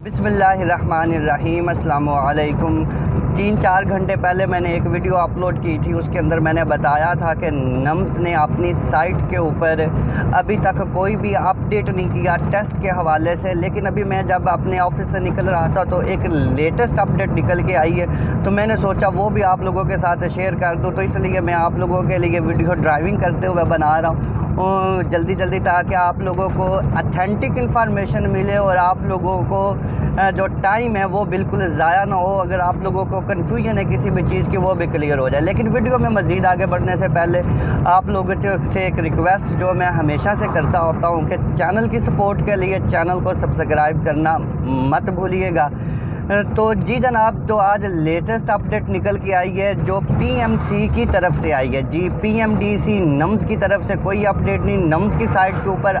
बिस्मिल्लाहिर्रहमानिर्रहीम। अस्सलामु अलैकुम। 3-4 घंटे पहले मैंने एक वीडियो अपलोड की थी, उसके अंदर मैंने बताया था कि नम्स ने अपनी साइट के ऊपर अभी तक कोई भी अपडेट नहीं किया टेस्ट के हवाले से। लेकिन अभी मैं जब अपने ऑफिस से निकल रहा था तो एक लेटेस्ट अपडेट निकल के आई है, तो मैंने सोचा वो भी आप लोगों के साथ शेयर कर दूँ। तो इसलिए मैं आप लोगों के लिए वीडियो ड्राइविंग करते हुए बना रहा हूँ जल्दी ताकि आप लोगों को अथेंटिक इन्फॉर्मेशन मिले और आप लोगों को जो टाइम है वो बिल्कुल ज़ाया ना हो। अगर आप लोगों को कन्फ्यूजन है किसी भी चीज़ की वो भी क्लियर हो जाए। लेकिन वीडियो में मज़ीद आगे बढ़ने से पहले आप लोगों से एक रिक्वेस्ट जो मैं हमेशा से करता होता हूँ कि चैनल की सपोर्ट के लिए चैनल को सब्सक्राइब करना मत भूलिएगा। तो जी जनाब, तो आज लेटेस्ट अपडेट निकल के आई है जो PMC की तरफ से आई है। जी PMDC नम्स की तरफ से कोई अपडेट नहीं। नम्स की साइट के ऊपर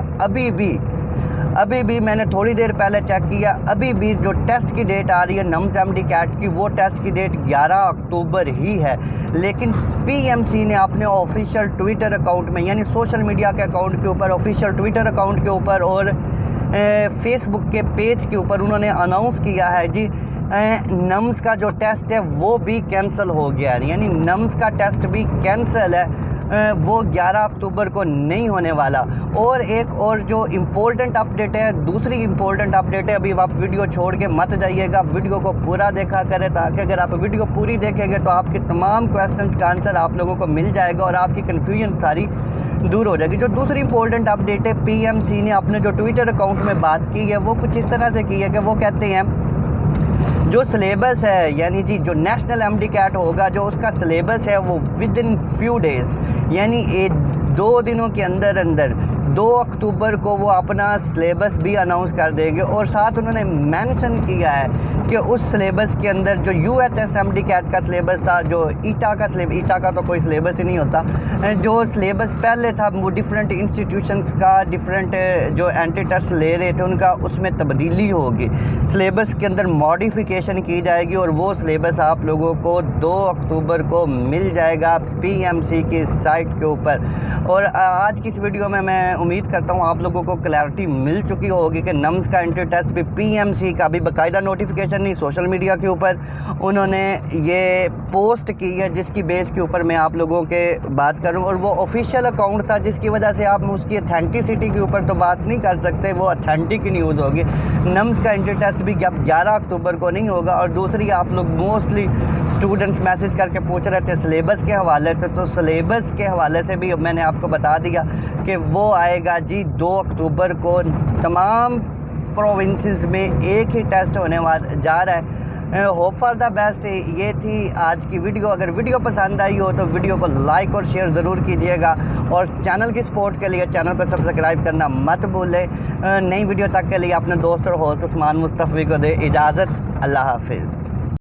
अभी भी मैंने थोड़ी देर पहले चेक किया, अभी भी जो टेस्ट की डेट आ रही है नम्स MDCAT की, वो टेस्ट की डेट 11 अक्टूबर ही है। लेकिन PMC ने अपने ऑफिशियल ट्विटर अकाउंट में, यानी सोशल मीडिया के अकाउंट के ऊपर, ऑफिशियल ट्विटर अकाउंट के ऊपर और फेसबुक के पेज के ऊपर उन्होंने अनाउंस किया है जी नम्स का जो टेस्ट है वो भी कैंसिल हो गया है। यानी नम्स का टेस्ट भी कैंसिल है, वो 11 अक्टूबर को नहीं होने वाला। और एक और जो इम्पोर्टेंट अपडेट है, दूसरी इम्पोर्टेंट अपडेट है, अभी आप वीडियो छोड़ के मत जाइएगा, वीडियो को पूरा देखा करें, ताकि अगर आप वीडियो पूरी देखेंगे तो आपके तमाम क्वेश्चंस का आंसर आप लोगों को मिल जाएगा और आपकी कन्फ्यूजन सारी दूर हो जाएगी। जो दूसरी इम्पोर्टेंट अपडेट है, PMC ने अपने जो ट्विटर अकाउंट में बात की है वो कुछ इस तरह से की है कि वो कहते हैं जो सिलेबस है, यानी जी जो नेशनल MDCAT होगा, जो उसका सिलेबस है वो विद इन फ्यू डेज़, यानी 2 दिनों के अंदर 2 अक्टूबर को वो अपना सिलेबस भी अनाउंस कर देंगे। और साथ उन्होंने मेंशन किया है कि उस सिलेबस के अंदर जो UHS MDCAT का सिलेबस था, जो ईटा का तो कोई सिलेबस ही नहीं होता, जो सिलेबस पहले था वो डिफरेंट इंस्टीट्यूशंस का डिफरेंट जो एंट्री टेस्ट ले रहे थे उनका उसमें तब्दीली होगी, सिलेबस के अंदर मॉडिफिकेशन की जाएगी और वो सिलेबस आप लोगों को 2 अक्टूबर को मिल जाएगा PMC की साइट के ऊपर। और आज की इस वीडियो में मैं उम्मीद करता हूँ आप लोगों को क्लैरिटी मिल चुकी होगी कि नम्स का एंट्री टेस्ट भी PMC का भी बाकायदा नोटिफिकेशन नहीं, सोशल मीडिया के ऊपर उन्होंने ये पोस्ट की है जिसकी बेस के ऊपर मैं आप लोगों के बात करूं। और वो ऑफिशियल अकाउंट था जिसकी वजह से आप उसकी अथेंटिसिटी के ऊपर तो बात नहीं कर सकते, वो अथेंटिक न्यूज़ होगी। नम्स का एंट्री टेस्ट भी 11 अक्टूबर को नहीं होगा। और दूसरी, आप लोग मोस्टली स्टूडेंट्स मैसेज करके पूछ रहे थे सिलेबस के हवाले से, तो सिलेबस के हवाले से भी मैंने आपको बता दिया कि वो आएगा जी 2 अक्टूबर को। तमाम प्रोविंसेस में एक ही टेस्ट होने जा रहा है। Hope for the best. ये थी आज की वीडियो। अगर वीडियो पसंद आई हो तो वीडियो को लाइक और शेयर ज़रूर कीजिएगा और चैनल की सपोर्ट के लिए चैनल को सब्सक्राइब करना मत भूलें। नई वीडियो तक के लिए अपने दोस्त और होस्ट उस्मान मुस्तफ़ी को दे इजाज़त। अल्लाह हाफिज़।